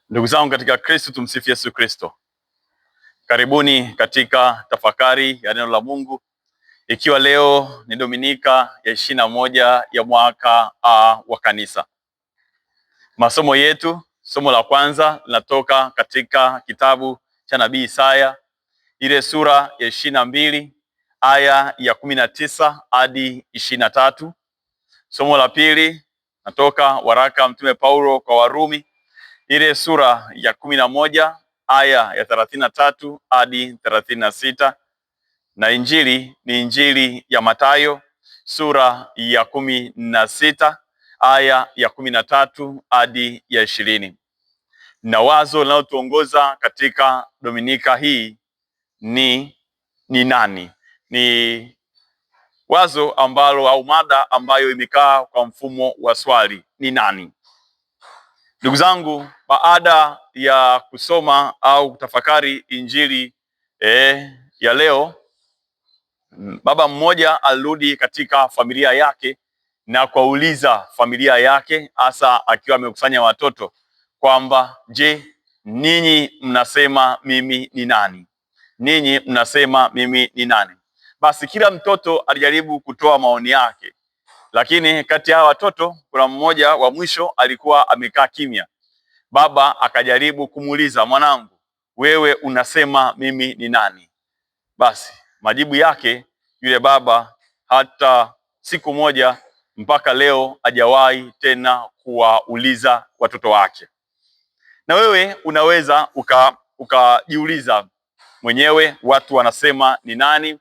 Ndugu zangu katika Kristo, tumsifu Yesu Kristo. Karibuni katika tafakari ya neno la Mungu, ikiwa leo ni Dominika ya 21 ya mwaka A wa kanisa. Masomo yetu, somo la kwanza linatoka katika kitabu cha nabii Isaya, ile sura ya 22 aya ya 19 hadi 23. Somo la pili natoka waraka mtume Paulo kwa Warumi, ile sura ya 11 aya ya 33 hadi 36, na injili ni injili ya Mathayo sura ya 16 aya ya 13 hadi ya 20. Na wazo linalotuongoza katika Dominika hii ni nani? Ni wazo ambalo au mada ambayo imekaa kwa mfumo wa swali, ni nani? Ndugu zangu, baada ya kusoma au kutafakari injili ya leo, baba mmoja alirudi katika familia yake na kuuliza familia yake, hasa akiwa amekusanya watoto, kwamba je, ninyi mnasema mimi ni nani? Ninyi mnasema mimi ni nani? Basi kila mtoto alijaribu kutoa maoni yake, lakini kati ya watoto kuna mmoja wa mwisho alikuwa amekaa kimya. Baba akajaribu kumuuliza, mwanangu, wewe unasema mimi ni nani? Basi majibu yake yule baba hata siku moja mpaka leo hajawahi tena kuwauliza watoto wake. Na wewe unaweza ukajiuliza mwenyewe watu wanasema ni nani,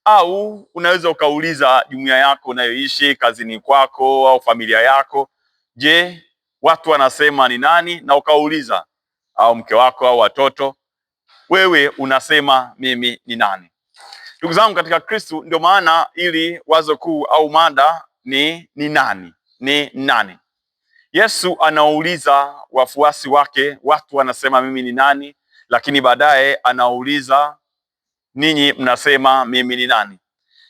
au unaweza ukauliza jumuiya yako unayoishi, kazini kwako au familia yako, je, watu wanasema ni nani? Na ukauliza, au mke wako au watoto, wewe unasema mimi ni nani? Ndugu zangu katika Kristo, ndio maana ili wazo kuu au mada ni nani? Ni nani? Yesu anauliza wafuasi wake, watu wanasema mimi ni nani? Lakini baadaye anauliza, ninyi mnasema mimi ni nani?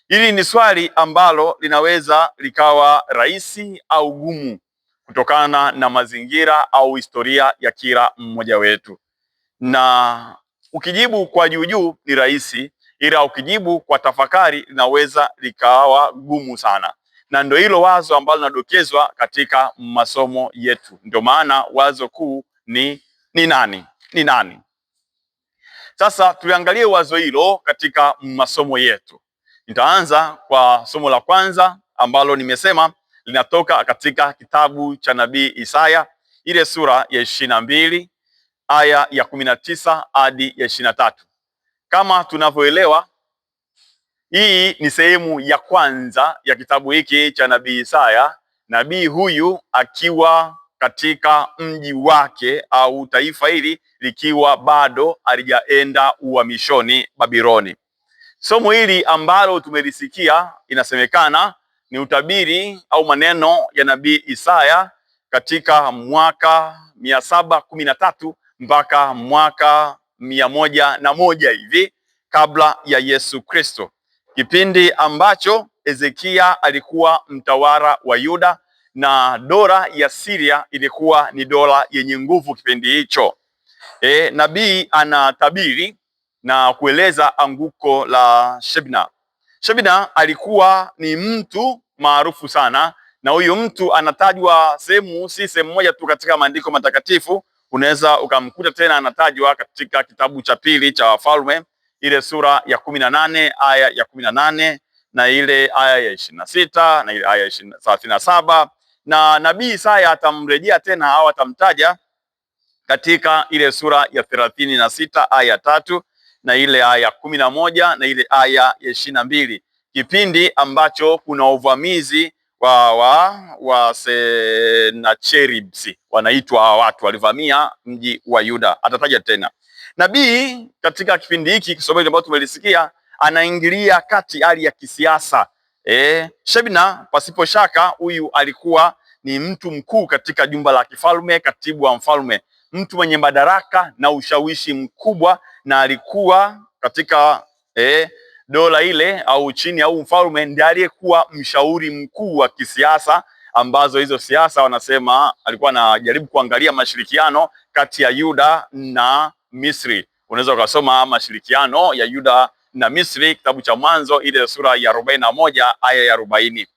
Hili ni swali ambalo linaweza likawa rahisi au gumu kutokana na mazingira au historia ya kila mmoja wetu. Na ukijibu kwa juu ni rahisi, ila ukijibu kwa tafakari linaweza likawa gumu sana. Na ndio hilo wazo ambalo linadokezwa katika masomo yetu. Ndio maana wazo kuu ni nani? Ni nani? Sasa tuangalie wazo hilo katika masomo yetu. Nitaanza kwa somo la kwanza ambalo nimesema linatoka katika kitabu cha nabii Isaya, ile sura ya 22 aya ya 19 hadi ya 23. Kama tunavyoelewa, hii ni sehemu ya kwanza ya kitabu hiki cha nabii Isaya, nabii huyu akiwa katika mji wake au taifa hili likiwa bado halijaenda uhamishoni Babiloni. Somo hili ambalo tumelisikia inasemekana ni utabiri au maneno ya nabii Isaya katika mwaka 713 mpaka mwaka 101 hivi kabla ya Yesu Kristo, kipindi ambacho Hezekia alikuwa mtawala wa Yuda na dola ya Syria ilikuwa ni dola yenye nguvu kipindi hicho. Nabii anatabiri na kueleza anguko la Shebna. Shebna alikuwa ni mtu maarufu sana, na huyu mtu anatajwa si sehemu moja tu katika maandiko matakatifu. Unaweza ukamkuta tena anatajwa katika kitabu cha pili cha Wafalme, ile sura ya 18 aya ya 18 na ile aya ya 26 na ile aya ya 37, na nabii Isaya atamrejea tena au atamtaja katika ile sura ya 36 aya 3 na ile aya 11 na ile aya ya 22, kipindi ambacho kuna uvamizi wa Sennacheribs, wanaitwa hawa watu walivamia mji wa Yuda. Atataja tena nabii katika kipindi hiki kisomo ambacho tumelisikia, anaingilia kati hali ya kisiasa. Shebna pasipo shaka huyu alikuwa ni mtu mkuu katika jumba la kifalme, katibu wa mfalme, mtu mwenye madaraka na ushawishi mkubwa, na alikuwa katika dola ile au chini au mfalme ndiye aliyekuwa mshauri mkuu wa kisiasa ambazo hizo siasa wanasema alikuwa anajaribu kuangalia mashirikiano kati ya Yuda na Misri. Unaweza ukasoma mashirikiano ya Yuda na Misri, kitabu cha Mwanzo ile sura ya 41 aya ya 40.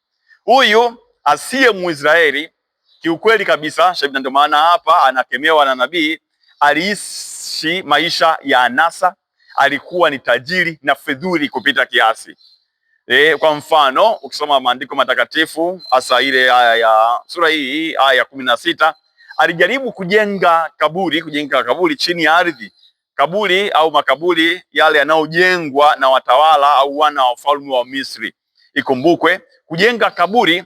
Huyu asiye Mwisraeli kiukweli kabisa, ndio maana hapa anakemewa na nabii, aliishi maisha ya anasa, alikuwa ni tajiri na fedhuli kupita kiasi. Kwa mfano ukisoma maandiko matakatifu hasa ile aya ya sura hii aya ya 16, alijaribu kujenga kaburi chini ya ardhi, kaburi au makaburi yale yanayojengwa na watawala au wana wa wafalme wa Misri. Ikumbukwe kujenga kaburi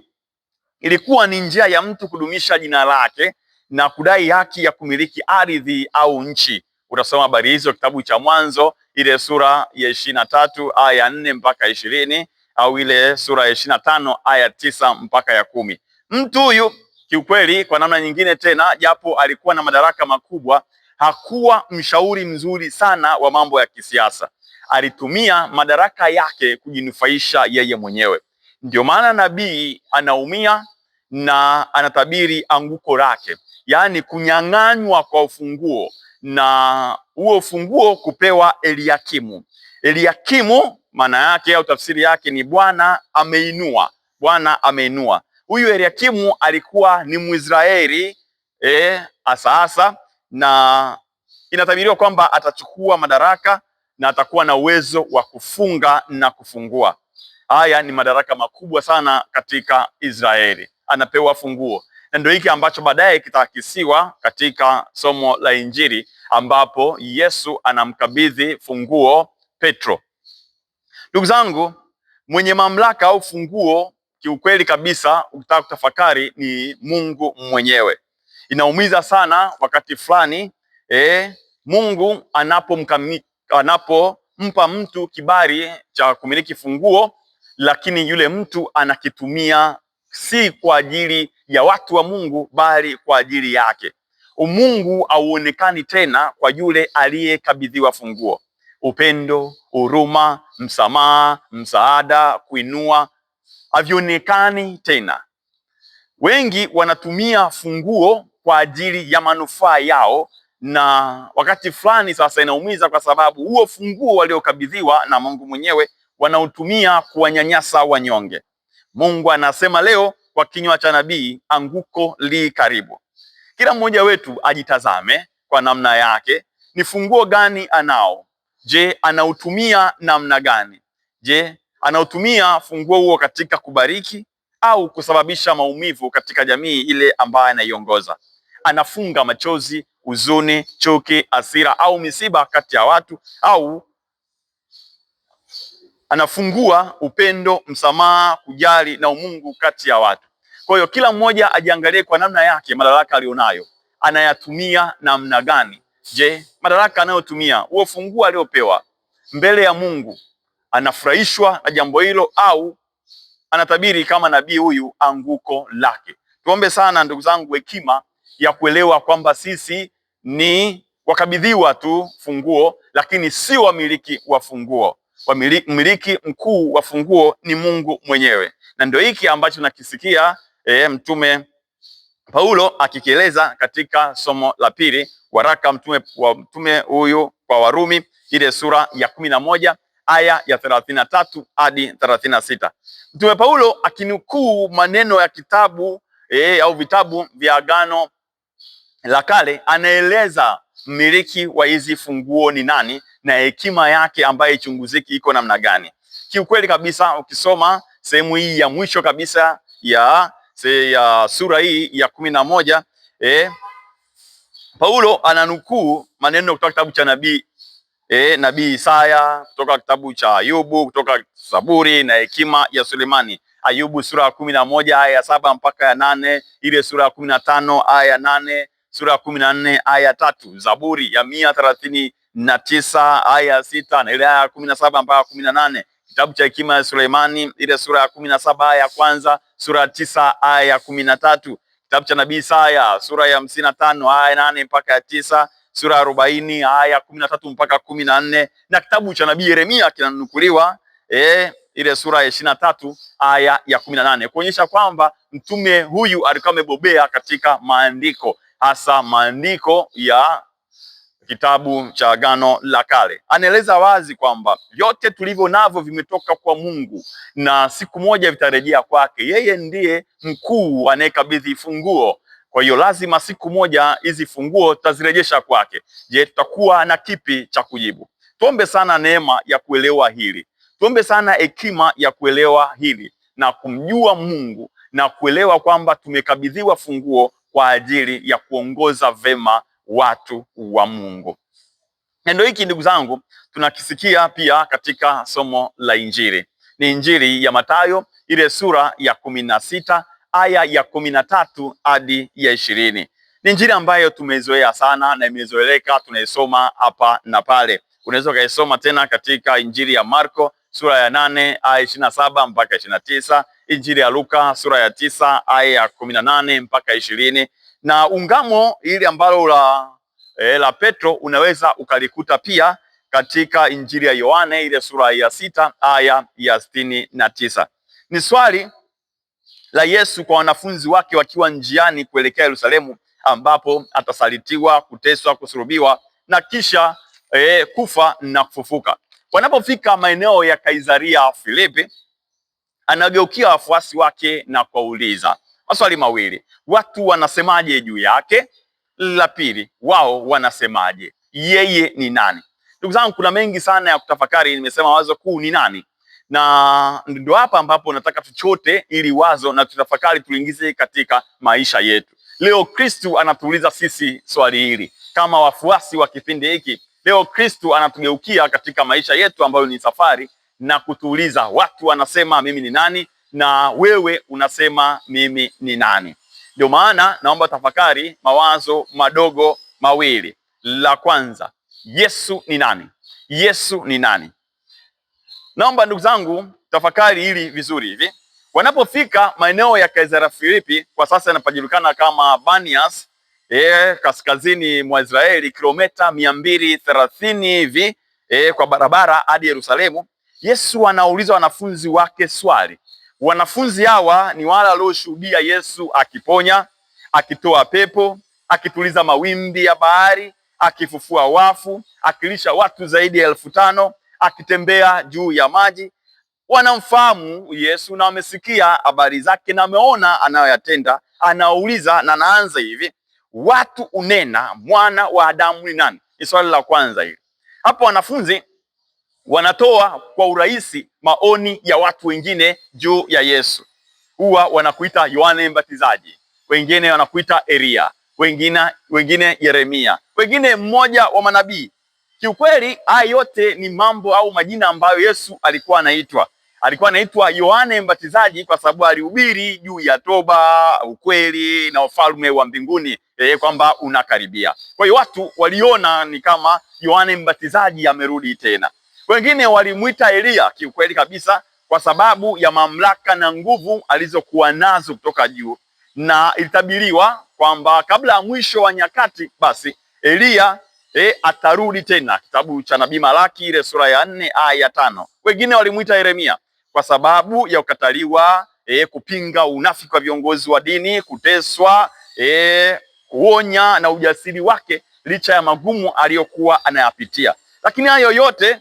ilikuwa ni njia ya mtu kudumisha jina lake na kudai haki ya kumiliki ardhi au nchi. Utasoma habari hizo kitabu cha Mwanzo ile sura ya 23 aya ya 4 mpaka 20, au ile sura ya 25 aya 9 mpaka ya 10. Mtu huyu kiukweli, kwa namna nyingine tena, japo alikuwa na madaraka makubwa, hakuwa mshauri mzuri sana wa mambo ya kisiasa. Alitumia madaraka yake kujinufaisha yeye mwenyewe. Ndio maana nabii anaumia na anatabiri anguko lake, yaani kunyang'anywa kwa ufunguo, na huo ufunguo kupewa Eliakimu. Eliakimu maana yake au tafsiri yake ni Bwana ameinua. Bwana ameinua. Huyu Eliakimu alikuwa ni Mwisraeli hasa, na inatabiriwa kwamba atachukua madaraka na atakuwa na uwezo wa kufunga na kufungua. Haya ni madaraka makubwa sana katika Israeli. Anapewa funguo, na ndio hiki ambacho baadaye kitaakisiwa katika somo la Injili, ambapo Yesu anamkabidhi funguo Petro. Ndugu zangu, mwenye mamlaka au funguo kiukweli kabisa, ukitaka kutafakari, ni Mungu mwenyewe. Inaumiza sana wakati fulani Mungu anapompa mtu kibali cha kumiliki funguo, lakini yule mtu anakitumia si kwa ajili ya watu wa Mungu, bali kwa ajili yake. Umungu hauonekani tena kwa yule aliyekabidhiwa funguo. Upendo, huruma, msamaha, msaada, kuinua havionekani tena. Wengi wanatumia funguo kwa ajili ya manufaa yao, na wakati fulani sasa inaumiza, kwa sababu huo funguo waliokabidhiwa na Mungu mwenyewe wanautumia kuwanyanyasa wanyonge. Mungu anasema leo kwa kinywa cha nabii, anguko li karibu. Kila mmoja wetu ajitazame kwa namna yake, ni funguo gani anao? Je, anautumia namna gani? Je, anautumia funguo huo katika kubariki au kusababisha maumivu katika jamii ile ambayo anaiongoza? Anafunga machozi, huzuni, chuki, hasira au misiba kati ya watu, au anafungua upendo, msamaha, kujali na umungu kati ya watu? Kwa hiyo kila mmoja ajiangalie kwa namna yake, madaraka alionayo anayatumia namna gani? Je, madaraka anayotumia, huo funguo aliopewa mbele ya Mungu, anafurahishwa na jambo hilo, au anatabiri kama nabii huyu anguko lake? Tuombe sana ndugu zangu hekima ya kuelewa kwamba sisi ni wakabidhiwa tu funguo, lakini si wamiliki wa funguo. Mmiliki mkuu wa funguo ni Mungu mwenyewe, na ndio hiki ambacho nakisikia Mtume Paulo akikieleza katika somo la pili, waraka mtume huyu kwa Warumi ile sura ya 11 aya ya 33 hadi 36. Mtume Paulo akinukuu maneno ya kitabu au vitabu vya Agano la Kale, anaeleza mmiliki wa hizi funguo ni nani na hekima yake ambayo ichunguziki iko namna gani. Kiukweli kabisa, ukisoma sehemu hii ya mwisho kabisa ya sura hii ya 11, Paulo ananukuu maneno kutoka kitabu cha nabii Isaya, kutoka kitabu cha Ayubu, kutoka Zaburi na hekima ya Sulemani. Ayubu sura ya 11 aya ya 7 mpaka ya 8, ile sura ya 15 aya ya 8, sura ya 14 aya ya 3, Zaburi ya 139 aya ya 6 na ile aya ya 17 mpaka 18, kitabu cha hekima ya Sulemani ile sura ya 17 aya ya kwanza, sura ya 9 aya ya 13, kitabu cha nabii Isaya sura ya 55 aya ya 8 mpaka ya 9, sura ya 40 aya ya 13 mpaka 14, na kitabu cha nabii Yeremia kinanukuliwa ile sura ya 23 aya ya 18, kuonyesha kwamba mtume huyu alikuwa amebobea katika maandiko, hasa maandiko ya kitabu cha Agano la Kale. Anaeleza wazi kwamba vyote tulivyo navyo vimetoka kwa Mungu na siku moja vitarejea kwake. Yeye ndiye mkuu anayekabidhi funguo. Kwa hiyo lazima siku moja hizi funguo tutazirejesha kwake. Je, tutakuwa na kipi cha kujibu? Tuombe sana neema ya kuelewa hili. Tuombe sana hekima ya kuelewa hili na kumjua Mungu na kuelewa kwamba tumekabidhiwa funguo kwa ajili ya kuongoza vema watu wa Mungu. Neno hiki ndugu zangu tunakisikia pia katika somo la Injili. Ni Injili ya Mathayo ile sura ya 16 aya ya 13 hadi ya 20. Ni Injili ambayo tumezoea sana na imezoeleka, tunaisoma hapa na pale. Unaweza kaisoma tena katika Injili ya Marko sura ya 8 aya 27 mpaka 29, Injili ya Luka sura ya 9 aya ya 18 mpaka 20, na ungamo ili ambalo la Petro unaweza ukalikuta pia katika Injili ya Yohane ile sura ya 6 aya ya 69. Ni swali la Yesu kwa wanafunzi wake wakiwa njiani kuelekea Yerusalemu, ambapo atasalitiwa, kuteswa, kusulubiwa na kisha kufa na kufufuka. Wanapofika maeneo ya Kaisaria Filipi, anageukia wafuasi wake na kuwauliza maswali mawili: watu wanasemaje juu yake? La pili, wao wanasemaje? Yeye ni nani? Ndugu zangu, kuna mengi sana ya kutafakari. Nimesema wazo kuu ni nani, na ndio hapa ambapo nataka tuchote ili wazo na tutafakari, tuliingize katika maisha yetu. Leo Kristu anatuuliza sisi swali hili kama wafuasi wa kipindi hiki. Leo Kristu anatugeukia katika maisha yetu ambayo ni safari na kutuuliza, watu wanasema mimi ni nani na wewe unasema mimi ni nani? Ndio maana naomba tafakari mawazo madogo mawili. La kwanza, Yesu ni nani? Yesu ni nani? Naomba ndugu zangu tafakari hili vizuri hivi. Wanapofika maeneo ya Kaisaria Filipi, kwa sasa yanapajulikana kama Banias, kaskazini mwa Israeli, kilomita 230 hivi kwa barabara hadi Yerusalemu, Yesu anauliza wanafunzi wake swali. Wanafunzi hawa ni wale walioshuhudia Yesu akiponya, akitoa pepo, akituliza mawimbi ya bahari, akifufua wafu, akilisha watu zaidi ya 5,000, akitembea juu ya maji. Wanamfahamu Yesu na wamesikia habari zake na wameona anayoyatenda. Anauliza na anaanza hivi: watu unena mwana wa Adamu ni nani? Ni swali la kwanza hili. Hapo wanafunzi wanatoa kwa urahisi maoni ya watu wengine juu ya Yesu. Huwa wanakuita Yohane Mbatizaji, wengine wanakuita Elia, wengine Yeremia, wengine mmoja wa manabii. Kiukweli haya yote ni mambo au majina ambayo Yesu alikuwa anaitwa. Alikuwa anaitwa Yohane Mbatizaji kwa sababu alihubiri juu ya toba, ukweli na ufalme wa mbinguni, kwamba unakaribia. Kwa hiyo watu waliona ni kama Yohane Mbatizaji amerudi tena. Wengine walimuita Elia kiukweli kabisa kwa sababu ya mamlaka na nguvu alizokuwa nazo kutoka juu, na ilitabiriwa kwamba kabla ya mwisho wa nyakati basi Elia atarudi tena. Kitabu cha Nabii Malaki ile sura ya 4 aya ya 5. Wengine walimuita Yeremia kwa sababu ya kukataliwa, kupinga unafiki wa viongozi wa dini, kuteswa, kuonya na ujasiri wake licha ya magumu aliyokuwa anayapitia. Lakini hayo yote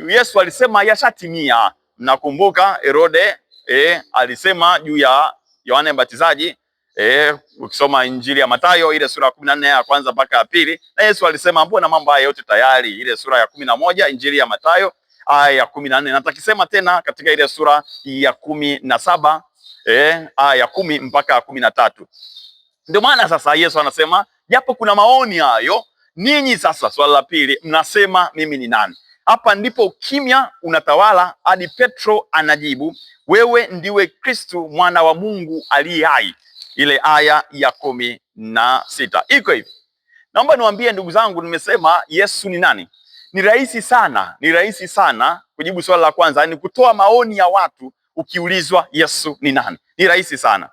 Yesu alisema yashatimia. Mnakumbuka Herode alisema juu ya Yohane Mbatizaji, ukisoma Injili ya Mathayo ile sura ya 14 ya kwanza mpaka ya pili, na Yesu alisema mbona mambo haya yote tayari, ile sura ya 11 Injili ya Mathayo aya ya 14, na takisema tena katika ile sura ya 17 aya ya 10 mpaka ya 13. Ndio maana sasa Yesu anasema japo kuna maoni hayo, ninyi sasa, swali la pili, mnasema mimi ni nani? Hapa ndipo kimya unatawala hadi Petro anajibu, wewe ndiwe Kristu mwana wa Mungu aliye hai, ile aya ya 16. Iko hivi. Naomba niwaambie ndugu zangu, nimesema Yesu ni nani? Ni rahisi sana kujibu swali la kwanza, ni kutoa maoni ya watu ukiulizwa Yesu ni nani. Ni rahisi sana.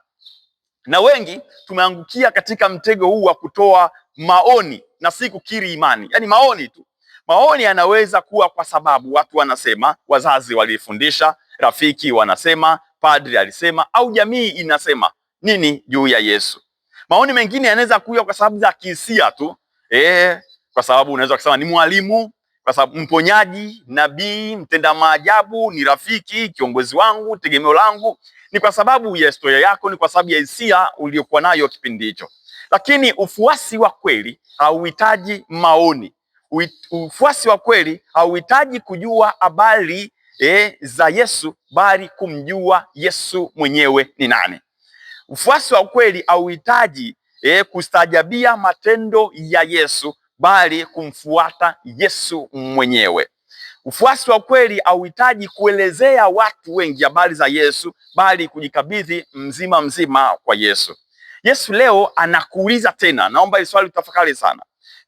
Na wengi tumeangukia katika mtego huu wa kutoa maoni na si kukiri imani. Yaani maoni tu. Maoni yanaweza kuwa kwa sababu watu wanasema, wazazi walifundisha, rafiki wanasema, padri alisema, au jamii inasema nini juu ya Yesu. Maoni mengine yanaweza kuja kwa sababu za kihisia tu, kwa sababu unaweza kusema ni mwalimu, kwa sababu mponyaji, nabii, mtenda maajabu, ni rafiki, kiongozi wangu, tegemeo langu. Ni kwa sababu ya historia yako, ni kwa sababu ya hisia uliyokuwa nayo kipindi hicho. Lakini ufuasi wa kweli hauhitaji maoni. Ufuasi wa kweli hauhitaji kujua habari za Yesu, bali kumjua Yesu mwenyewe ni nani. Ufuasi wa kweli hauhitaji kustaajabia matendo ya Yesu, bali kumfuata Yesu mwenyewe. Ufuasi wa kweli hauhitaji kuelezea watu wengi habari za Yesu, bali kujikabidhi mzima mzima kwa Yesu. Yesu leo anakuuliza tena, naomba hili swali utafakari sana.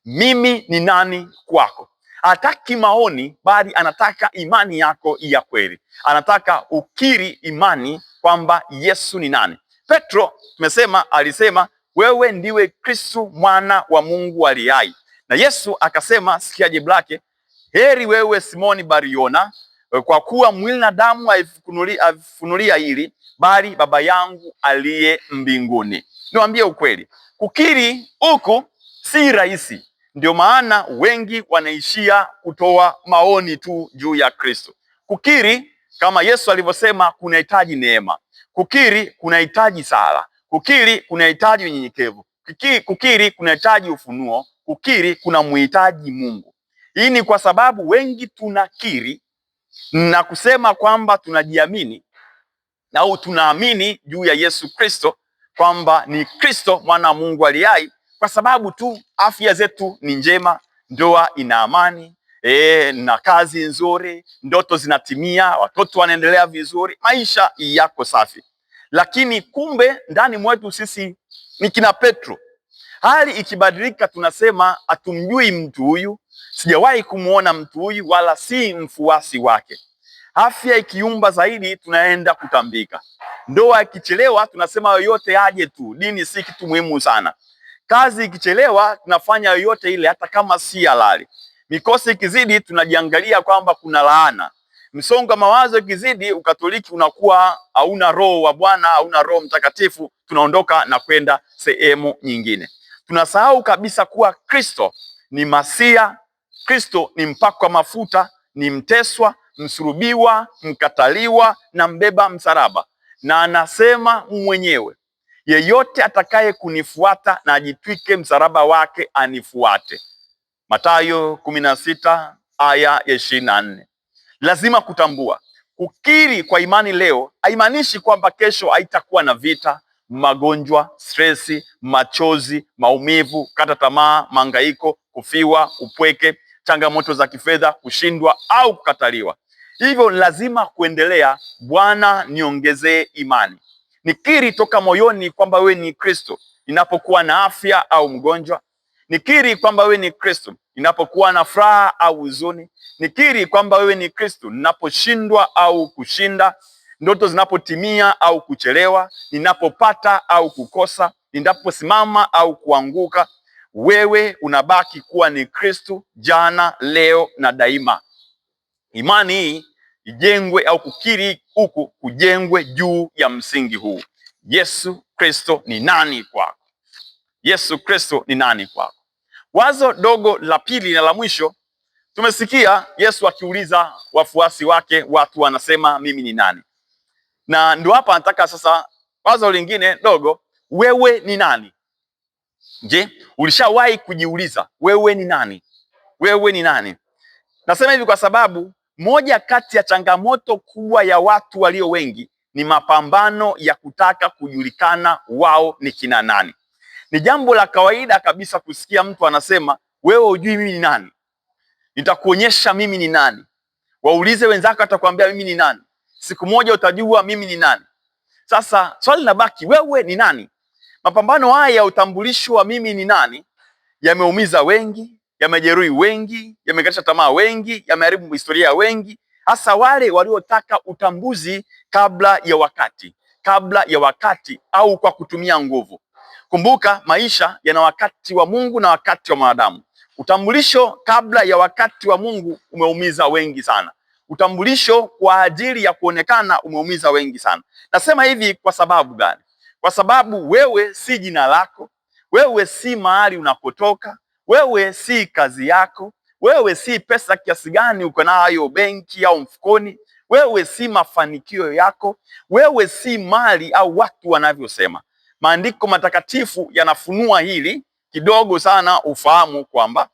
Mimi ni nani kwako? Hataki maoni, bali anataka imani yako ya kweli. Anataka ukiri imani kwamba Yesu ni nani. Petro tumesema, alisema wewe ndiwe Kristo mwana wa Mungu aliye hai. Na Yesu akasema, sikia jibu lake, heri wewe Simoni Bariona, kwa kuwa mwili na damu haifunulia hili, bali Baba yangu aliye mbinguni. Niwaambie ukweli, kukiri huku si rahisi. Ndio maana wengi wanaishia kutoa maoni tu juu ya Kristo. Kukiri kama Yesu alivyosema, kunahitaji neema. Kukiri kunahitaji sala. Kukiri kunahitaji unyenyekevu. Kukiri kunahitaji ufunuo. Kukiri kunamhitaji Mungu. Hii ni kwa sababu wengi tunakiri na kusema kwamba tunajiamini au tunaamini juu ya Yesu Kristo kwamba ni Kristo mwana wa Mungu aliye hai, kwa sababu tu afya zetu ni njema, ndoa ina amani, na kazi nzuri, ndoto zinatimia, watoto wanaendelea vizuri, maisha yako safi. Lakini kumbe ndani mwetu sisi ni kina Petro. Hali ikibadilika tunasema hatumjui mtu huyu, sijawahi kumuona mtu huyu, wala si mfuasi wake. Afya ikiumba zaidi tunaenda kutambika. Ndoa ikichelewa tunasema yoyote aje tu, dini si kitu muhimu sana. Kazi ikichelewa tunafanya yoyote ile hata kama si halali. Mikosi ikizidi tunajiangalia kwamba kuna laana. Msongo wa mawazo ikizidi, Ukatoliki unakuwa hauna roho wa Bwana, hauna Roho Mtakatifu, tunaondoka na kwenda sehemu nyingine. Tunasahau kabisa kuwa Kristo ni Masia, Kristo ni mpakwa mafuta, ni mteswa, msulubiwa, mkataliwa na mbeba msalaba. Na anasema mwenyewe, yeyote atakaye kunifuata na ajitwike msalaba wake anifuate. Mathayo 16 aya ya 24. Lazima kutambua, kukiri kwa imani leo haimaanishi kwamba kesho haitakuwa na vita, magonjwa, stresi, machozi, maumivu, kata tamaa, mahangaiko, kufiwa, upweke, changamoto za kifedha, kushindwa au kukataliwa. Hivyo lazima kuendelea, Bwana niongezee imani. Nikiri toka moyoni kwamba wewe ni Kristo ninapokuwa na afya au mgonjwa. Nikiri kwamba wewe ni Kristo ninapokuwa na furaha au huzuni. Nikiri kwamba wewe ni Kristo ninaposhindwa au kushinda, ndoto zinapotimia au kuchelewa, ninapopata au kukosa, ninaposimama au kuanguka. Wewe unabaki kuwa ni Kristo jana, leo na daima. Imani hii ijengwe, au kukiri huku kujengwe juu ya msingi huu. Yesu Kristo ni nani kwako? Yesu Kristo ni nani kwako? Wazo dogo la pili na la mwisho, tumesikia Yesu akiuliza wafuasi wake, watu wanasema mimi ni nani? Na ndio hapa nataka sasa wazo lingine dogo, wewe ni nani? Je, ulishawahi kujiuliza wewe ni nani? Wewe ni nani? Nasema hivi kwa sababu moja kati ya changamoto kubwa ya watu walio wengi ni mapambano ya kutaka kujulikana wao ni kina nani. Ni jambo la kawaida kabisa kusikia mtu anasema, wewe hujui mimi ni nani, nitakuonyesha mimi ni nani. Waulize wenzako, atakwambia mimi ni nani. Siku moja utajua mimi ni nani. Sasa swali linabaki, wewe ni nani? Mapambano haya ya utambulisho wa mimi ni nani yameumiza wengi, yamejeruhi wengi, yamekatisha tamaa wengi, yameharibu historia wengi, hasa wale waliotaka utambuzi kabla ya wakati au kwa kutumia nguvu. Kumbuka, maisha yana wakati wa Mungu na wakati wa mwanadamu. Utambulisho kabla ya wakati wa Mungu umeumiza wengi sana. Utambulisho kwa ajili ya kuonekana umeumiza wengi sana. Nasema hivi kwa sababu gani? Kwa sababu wewe si jina lako, wewe si mahali unapotoka, wewe si kazi yako, wewe si pesa kiasi gani uko nayo benki au mfukoni, wewe si mafanikio yako, wewe si mali au watu wanavyosema. Maandiko matakatifu yanafunua hili kidogo sana, ufahamu kwamba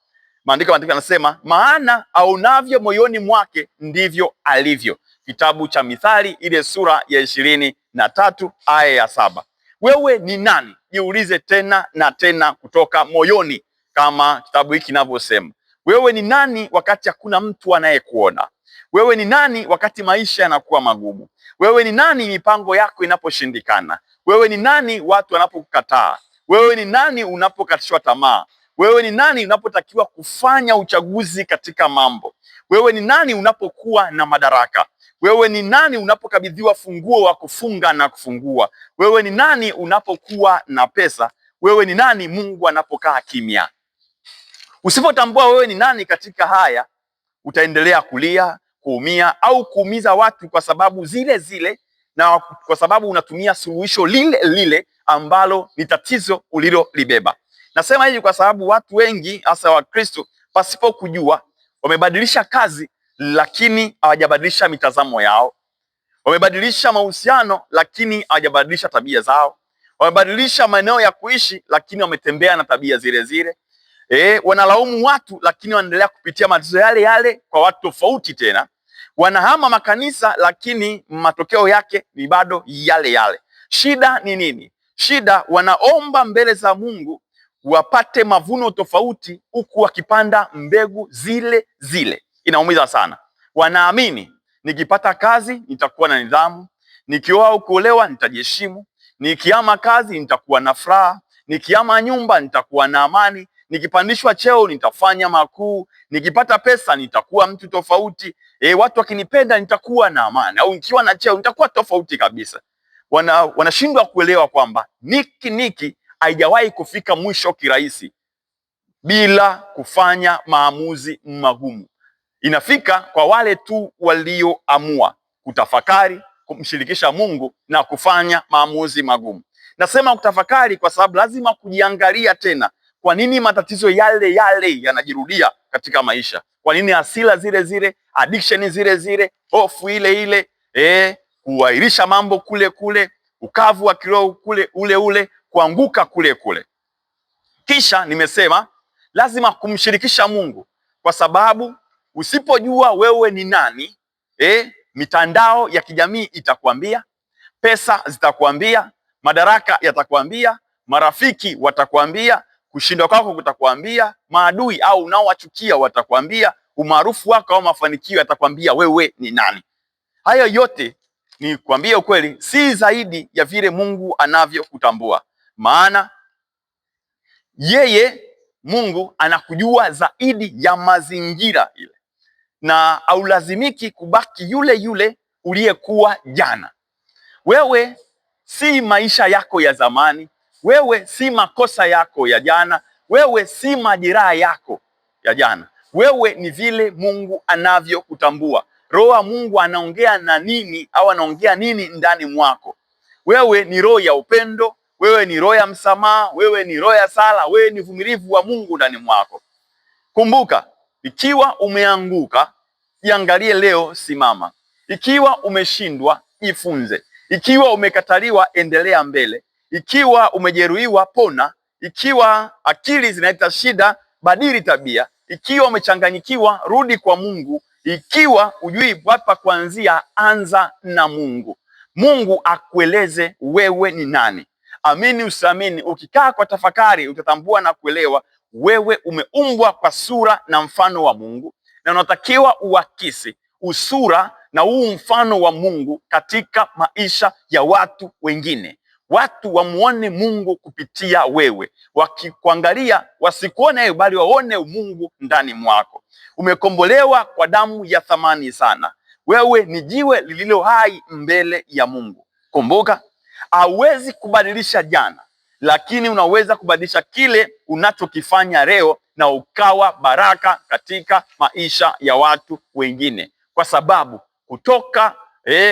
maandiko yanasema, maana aonavyo moyoni mwake ndivyo alivyo. Kitabu cha Mithali ile sura ya 23 aya ya 7. Wewe ni nani? Jiulize tena na tena, kutoka moyoni, kama kitabu hiki kinavyosema. Wewe ni nani wakati hakuna mtu anayekuona? Wewe ni nani wakati maisha yanakuwa magumu? Wewe ni nani mipango yako inaposhindikana? Wewe ni nani watu wanapokukataa? Wewe ni nani unapokatishwa tamaa? Wewe ni nani unapotakiwa kufanya uchaguzi katika mambo? Wewe ni nani unapokuwa na madaraka? Wewe ni nani unapokabidhiwa funguo wa kufunga na kufungua? Wewe ni nani unapokuwa na pesa? Wewe ni nani Mungu anapokaa kimya? Usipotambua wewe ni nani katika haya, utaendelea kulia, kuumia au kuumiza watu kwa sababu zile zile, na kwa sababu unatumia suluhisho lile lile ambalo ni tatizo ulilolibeba. Nasema hivi kwa sababu watu wengi hasa Wakristo pasipo kujua wamebadilisha kazi lakini hawajabadilisha mitazamo yao. Wamebadilisha mahusiano lakini hawajabadilisha tabia zao. Wamebadilisha maeneo ya kuishi lakini wametembea na tabia zile zile. Wanalaumu watu lakini wanaendelea kupitia matatizo yale yale kwa watu tofauti tena. Wanahama makanisa lakini matokeo yake ni bado yale yale. Shida ni nini? Shida, wanaomba mbele za Mungu wapate mavuno tofauti huku wakipanda mbegu zile zile. Inaumiza sana. Wanaamini nikipata kazi nitakuwa na nidhamu, nikioa au kuolewa nitajiheshimu, nikihama kazi nitakuwa na furaha, nikihama nyumba nitakuwa na amani, nikipandishwa cheo nitafanya makuu, nikipata pesa nitakuwa mtu tofauti, watu wakinipenda nitakuwa na amani, au nikiwa na cheo nitakuwa tofauti kabisa. Wanashindwa kuelewa kwamba niki haijawahi kufika mwisho kirahisi bila kufanya maamuzi magumu. Inafika kwa wale tu walioamua kutafakari, kumshirikisha Mungu na kufanya maamuzi magumu. Nasema kutafakari kwa sababu lazima kujiangalia tena. Kwa nini matatizo yale yale yanajirudia katika maisha? Kwa nini hasira zile zile, addiction zile zile, hofu ile ile, kuahirisha mambo kule kule, ukavu wa kiroho ule ule, kuanguka kule kule? Kisha nimesema lazima kumshirikisha Mungu, kwa sababu usipojua wewe ni nani, mitandao ya kijamii itakwambia, pesa zitakwambia, madaraka yatakwambia, marafiki watakwambia, kushindwa kwako kutakwambia, maadui au unaowachukia watakwambia, umaarufu wako au mafanikio yatakwambia wewe ni nani. Hayo yote, ni kuambia ukweli, si zaidi ya vile Mungu anavyokutambua. Maana yeye Mungu anakujua zaidi ya mazingira ile, na haulazimiki kubaki yule yule uliyekuwa jana. Wewe si maisha yako ya zamani, wewe si makosa yako ya jana, wewe si majeraha yako ya jana. Wewe ni vile Mungu anavyokutambua. Roho wa Mungu anaongea na nini au anaongea nini ndani mwako? Wewe ni roho ya upendo, wewe ni roho ya msamaha, wewe ni roho ya sala, wewe ni uvumilivu wa Mungu ndani mwako. Kumbuka, ikiwa umeanguka, jiangalie leo, simama. Ikiwa umeshindwa, jifunze. Ikiwa umekataliwa, endelea mbele. Ikiwa umejeruhiwa, pona. Ikiwa akili zinaita shida, badili tabia. Ikiwa umechanganyikiwa, rudi kwa Mungu. Ikiwa hujui wapi pa kuanzia, anza na Mungu. Mungu akueleze wewe ni nani. Amini usiamini, ukikaa kwa tafakari utatambua na kuelewa wewe umeumbwa kwa sura na mfano wa Mungu, na unatakiwa uakisi usura na huu mfano wa Mungu katika maisha ya watu wengine. Watu wamuone Mungu kupitia wewe. Wakikuangalia wasikuone wewe, bali waone Mungu ndani mwako. Umekombolewa kwa damu ya thamani sana. Wewe ni jiwe lililo hai mbele ya Mungu. Kumbuka, hauwezi kubadilisha jana, lakini unaweza kubadilisha kile unachokifanya leo na ukawa baraka katika maisha ya watu wengine. kwa sababu kutoka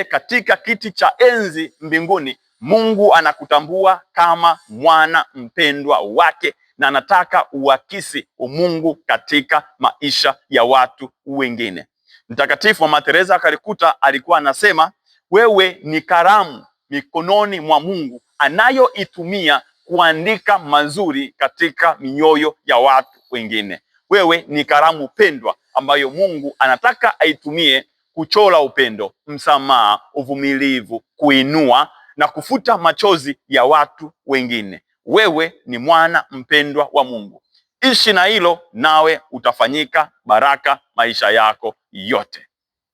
katika kiti cha enzi mbinguni Mungu anakutambua kama mwana mpendwa wake, na anataka uakisi umungu katika maisha ya watu wengine. Mtakatifu Mama Teresa Calcutta alikuwa anasema, wewe ni kalamu mikononi mwa Mungu anayoitumia kuandika mazuri katika mioyo ya watu wengine. Wewe ni kalamu pendwa ambayo Mungu anataka aitumie kuchora upendo, msamaha, uvumilivu, kuinua na kufuta machozi ya watu wengine. Wewe ni mwana mpendwa wa Mungu. Ishi na hilo, nawe utafanyika baraka maisha yako yote.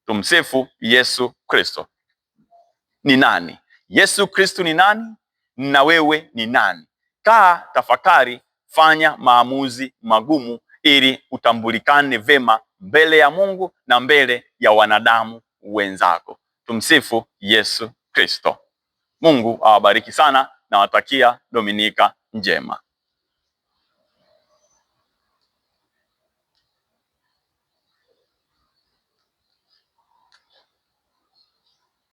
Tumsifu Yesu Kristo. Ni nani Yesu Kristo? Ni nani na wewe ni nani? Kaa, tafakari, fanya maamuzi magumu ili utambulikane vema mbele ya Mungu na mbele ya wanadamu wenzako. Tumsifu Yesu Kristo. Mungu awabariki sana, na watakia Dominika njema.